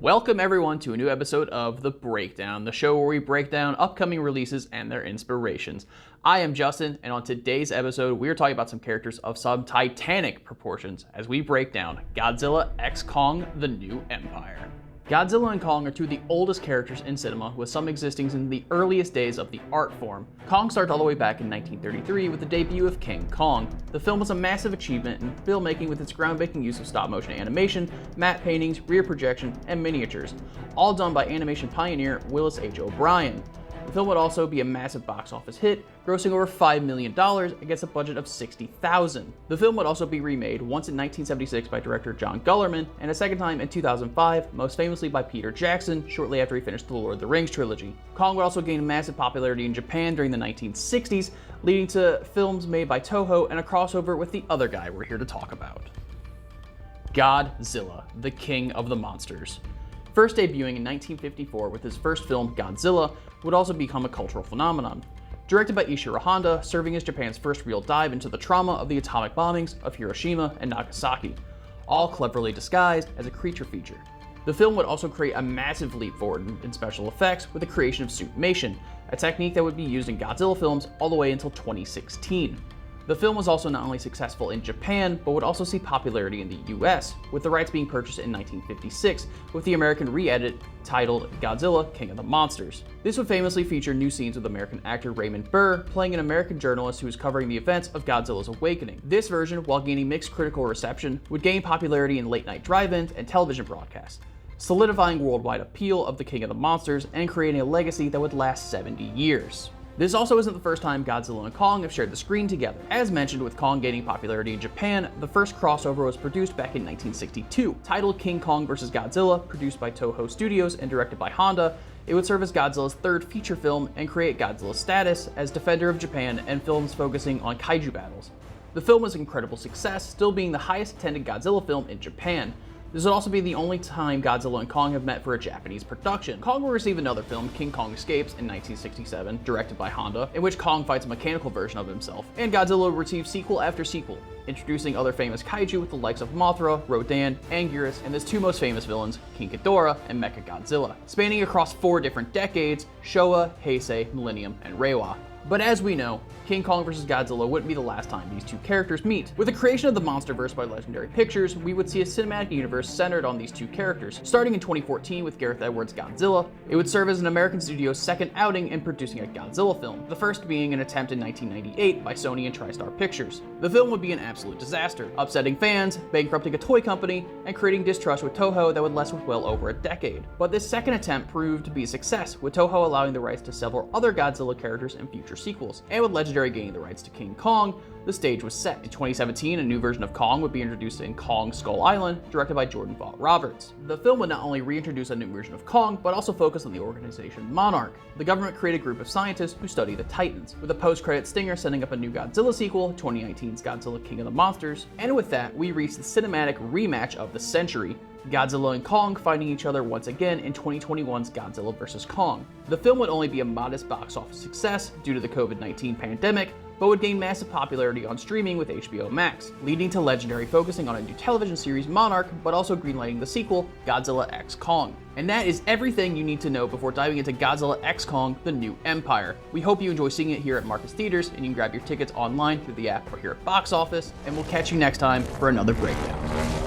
Welcome everyone to a new episode of The Breakdown, the show where we break down upcoming releases and their inspirations. I am Justin, and on today's episode, we are talking about some characters of some titanic proportions as we break down Godzilla x Kong: The New Empire. Godzilla and Kong are two of the oldest characters in cinema, with some existing in the earliest days of the art form. Kong starts all the way back in 1933 with the debut of King Kong. The film was a massive achievement in filmmaking with its groundbreaking use of stop-motion animation, matte paintings, rear projection, and miniatures, all done by animation pioneer Willis H. O'Brien. The film would also be a massive box office hit, grossing over $5 million against a budget of $60,000. The film would also be remade once in 1976 by director John Gullerman, and a second time in 2005, most famously by Peter Jackson, shortly after he finished the Lord of the Rings trilogy. Kong would also gain massive popularity in Japan during the 1960s, leading to films made by Toho and a crossover with the other guy we're here to talk about. Godzilla, the King of the Monsters. First debuting in 1954 with his first film, Godzilla, would also become a cultural phenomenon. Directed by Ishiro Honda, serving as Japan's first real dive into the trauma of the atomic bombings of Hiroshima and Nagasaki, all cleverly disguised as a creature feature. The film would also create a massive leap forward in special effects with the creation of suitmation, a technique that would be used in Godzilla films all the way until 2016. The film was also not only successful in Japan, but would also see popularity in the US, with the rights being purchased in 1956, with the American re-edit titled Godzilla: King of the Monsters. This would famously feature new scenes with American actor Raymond Burr playing an American journalist who was covering the events of Godzilla's awakening. This version, while gaining mixed critical reception, would gain popularity in late-night drive-ins and television broadcasts, solidifying worldwide appeal of the King of the Monsters and creating a legacy that would last 70 years. This also isn't the first time Godzilla and Kong have shared the screen together. As mentioned, with Kong gaining popularity in Japan, the first crossover was produced back in 1962. Titled King Kong vs. Godzilla, produced by Toho Studios and directed by Honda, it would serve as Godzilla's third feature film and create Godzilla's status as defender of Japan and films focusing on kaiju battles. The film was an incredible success, still being the highest attended Godzilla film in Japan. This would also be the only time Godzilla and Kong have met for a Japanese production. Kong will receive another film, King Kong Escapes, in 1967, directed by Honda, in which Kong fights a mechanical version of himself, and Godzilla will receive sequel after sequel, introducing other famous kaiju with the likes of Mothra, Rodan, Anguirus, and his two most famous villains, King Ghidorah and Mechagodzilla, spanning across 4 different decades: Showa, Heisei, Millennium, and Reiwa. But as we know, King Kong vs. Godzilla wouldn't be the last time these two characters meet. With the creation of the MonsterVerse by Legendary Pictures, we would see a cinematic universe centered on these two characters. Starting in 2014 with Gareth Edwards' Godzilla, it would serve as an American studio's second outing in producing a Godzilla film, the first being an attempt in 1998 by Sony and TriStar Pictures. The film would be an absolute disaster, upsetting fans, bankrupting a toy company, and creating distrust with Toho that would last with well over a decade. But this second attempt proved to be a success, with Toho allowing the rights to several other Godzilla characters in future sequels, and with Legendary gaining the rights to King Kong, the stage was set. In 2017, a new version of Kong would be introduced in Kong Skull Island, directed by Jordan Vogt-Roberts. The film would not only reintroduce a new version of Kong, but also focus on the organization Monarch, the government-created group of scientists who study the Titans, with a post-credit stinger setting up a new Godzilla sequel, 2019's Godzilla: King of the Monsters. And with that, we reach the cinematic rematch of the century, Godzilla and Kong fighting each other once again in 2021's Godzilla vs. Kong. The film would only be a modest box office success due to the COVID-19 pandemic, but would gain massive popularity on streaming with HBO Max, leading to Legendary focusing on a new television series, Monarch, but also greenlighting the sequel, Godzilla x Kong. And that is everything you need to know before diving into Godzilla x Kong: The New Empire. We hope you enjoy seeing it here at Marcus Theaters, and you can grab your tickets online through the app or here at Box Office, and we'll catch you next time for another breakdown.